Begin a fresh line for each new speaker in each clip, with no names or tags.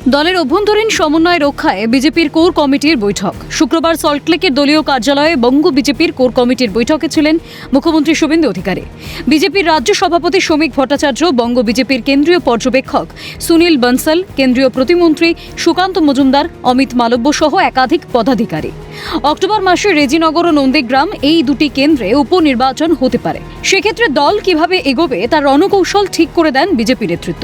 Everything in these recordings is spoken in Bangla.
দলের অভ্যন্তরীণ সমন্বয় রক্ষায় বিজেপির কোর কমিটির বৈঠক। শুক্রবার সল্টলেকের দলীয় কার্যালয়ে বঙ্গ বিজেপির কোর কমিটির বৈঠকে ছিলেন মুখ্যমন্ত্রী শুভেন্দু অধিকারী। বিজেপির রাজ্য সভাপতি শ্রমিক ভট্টাচার্য, বঙ্গ বিজেপির কেন্দ্রীয় পর্যবেক্ষক সুনীল বনসল, কেন্দ্রীয় প্রতিমন্ত্রী সুকান্ত মজুমদার, অমিত মালব্য সহ একাধিক পদাধিকারী। অক্টোবর মাসে রেজিনগর ও নন্দীগ্রাম এই দুটি কেন্দ্রে উপনির্বাচন হতে পারে। সেক্ষেত্রে দল কিভাবে এগোবে তার রণকৌশল ঠিক করে দেন বিজেপি নেতৃত্ব।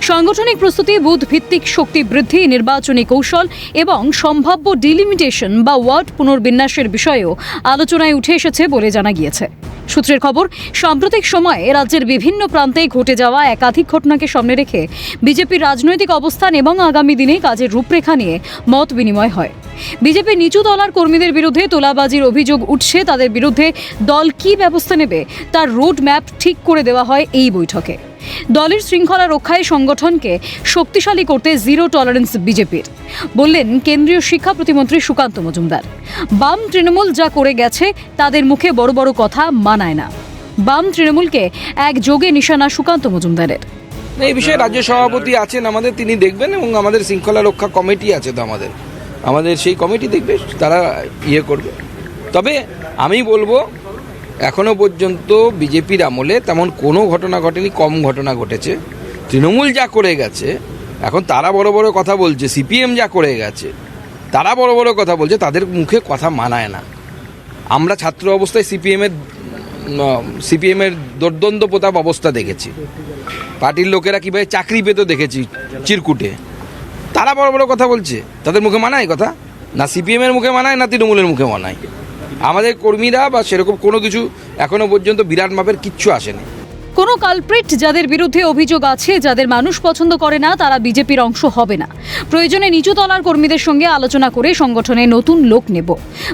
সাংগঠনিক প্রস্তুতি, বুথ ভিত্তিক শক্তি বৃদ্ধি, নির্বাচনী কৌশল এবং সম্ভাব্য ডিলিমিটেশন বা ওয়ার্ড পুনর্বিন্যাসের বিষয়েও আলোচনায় উঠে এসেছে বলে জানা গিয়েছে। সূত্রের খবর, সাম্প্রতিক সময়ে রাজ্যের বিভিন্ন প্রান্তে ঘটে যাওয়া একাধিক ঘটনাকে সামনে রেখে বিজেপির রাজনৈতিক অবস্থান এবং আগামী দিনে কাজের রূপরেখা নিয়ে মত বিনিময় হয়। বিজেপি নিচু তলার কর্মীদের বিরুদ্ধে তোলাবাজির অভিযোগ উঠছে। তাদের বিরুদ্ধে দল কী ব্যবস্থা নেবে তার রোড ম্যাপ ঠিক করে দেওয়া হয় এই বৈঠকে। দলের শৃঙ্খলা রক্ষায় সংগঠনকে শক্তিশালী করতে জিরো টলারেন্স বিজেপির, বললেন কেন্দ্রীয় শিক্ষা প্রতিমন্ত্রী সুকান্ত মজুমদার। বাম তৃণমূল যা করে গেছে তাদের মুখে বড় বড় কথা মানায় না। বাম তৃণমূলকে এক যোগে নিশানা সুকান্ত মজুমদারের।
এই বিষয়ে রাজ্য সভাপতি আছেন আমাদের, তিনি দেখবেন, এবং আমাদের শৃঙ্খলা রক্ষা কমিটি আছে, তো আমাদের সেই কমিটি দেখবে, তারা করবে। তবে আমি বলবো, এখনো পর্যন্ত বিজেপির আমলে তেমন কোনো ঘটনা ঘটেনি, কম ঘটনা ঘটেছে। তৃণমূল যা করে গেছে, এখন তারা বড় বড় কথা বলছে, সিপিএম যা করে গেছে তারা বড় বড় কথা বলছে, তাদের মুখে কথা মানায় না। আমরা ছাত্র অবস্থায় সিপিএমের দুর্দ্বন্দ্ব প্রতাপ অবস্থা দেখেছি, পার্টির লোকেরা কীভাবে চাকরি পেত দেখেছি চিরকুটে। তারা বড় বড় কথা বলছে, তাদের মুখে মানায় কথা? না সিপিএমের মুখে মানায়, না তৃণমূলের মুখে মানায়। আমাদের কর্মীরা বা সেরকম কোনো কিছু এখনো পর্যন্ত বিরাট মাপের কিচ্ছু আসেনি।
কোনো কালপ্রিট যাদের বিরুদ্ধে অভিযোগ আছে, যাদের মানুষ পছন্দ করে না, তারা বিজেপির অংশ হবে না। প্রয়োজনে নিচু তলার কর্মীদের সঙ্গে আলোচনা করে সংগঠনে নতুন লোক নেব,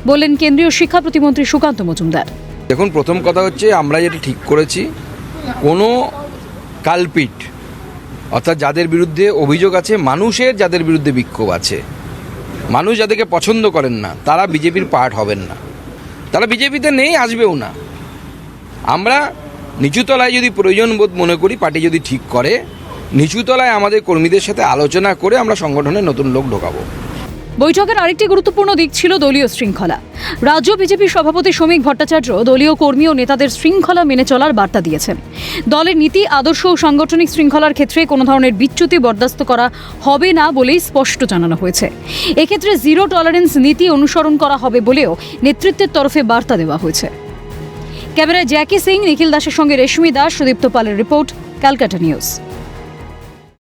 বললেন কেন্দ্রীয় শিক্ষা প্রতিমন্ত্রী সুকান্ত মজুমদার।
দেখুন, প্রথম কথা হচ্ছে, আমরা যেটা ঠিক করেছি, কোনো কালপ্রিট অর্থাৎ যাদের বিরুদ্ধে অভিযোগ আছে, মানুষের যাদের বিরুদ্ধে বিক্ষোভ আছে, মানুষ যাদেরকে পছন্দ করেন না, তারা বিজেপির পার্ট হবেন না। তারা বিজেপিতে নেই, আসবেও না। আমরা নিচুতলায় যদি প্রয়োজন বোধ মনে করি, পার্টি যদি ঠিক করে, নিচুতলায় আমাদের কর্মীদের সাথে আলোচনা করে আমরা সংগঠনে নতুন লোক ঢোকাবো।
বৈঠকের আরেকটি গুরুত্বপূর্ণ দিক ছিল দলীয় শৃঙ্খলা। রাজ্য বিজেপির সভাপতি শ্রমিক ভট্টাচার্য দলীয় কর্মী ও নেতাদের শৃঙ্খলা মেনে চলার বার্তা দিয়েছেন। দলের নীতি, আদর্শ ও সাংগঠনিক শৃঙ্খলার ক্ষেত্রে কোনো ধরনের বিচ্যুতি বরদাস্ত করা হবে না বলেই স্পষ্ট জানানো হয়েছে। এক্ষেত্রে জিরো টলারেন্স নীতি অনুসরণ করা হবে বলেও নেতৃত্বের তরফে বার্তা দেওয়া হয়েছে। ক্যামেরায় জ্যাকি সিং, নিখিল দাসের সঙ্গে রেশমি দাস, সুদীপ্ত পালের রিপোর্ট, ক্যালকাটা নিউজ।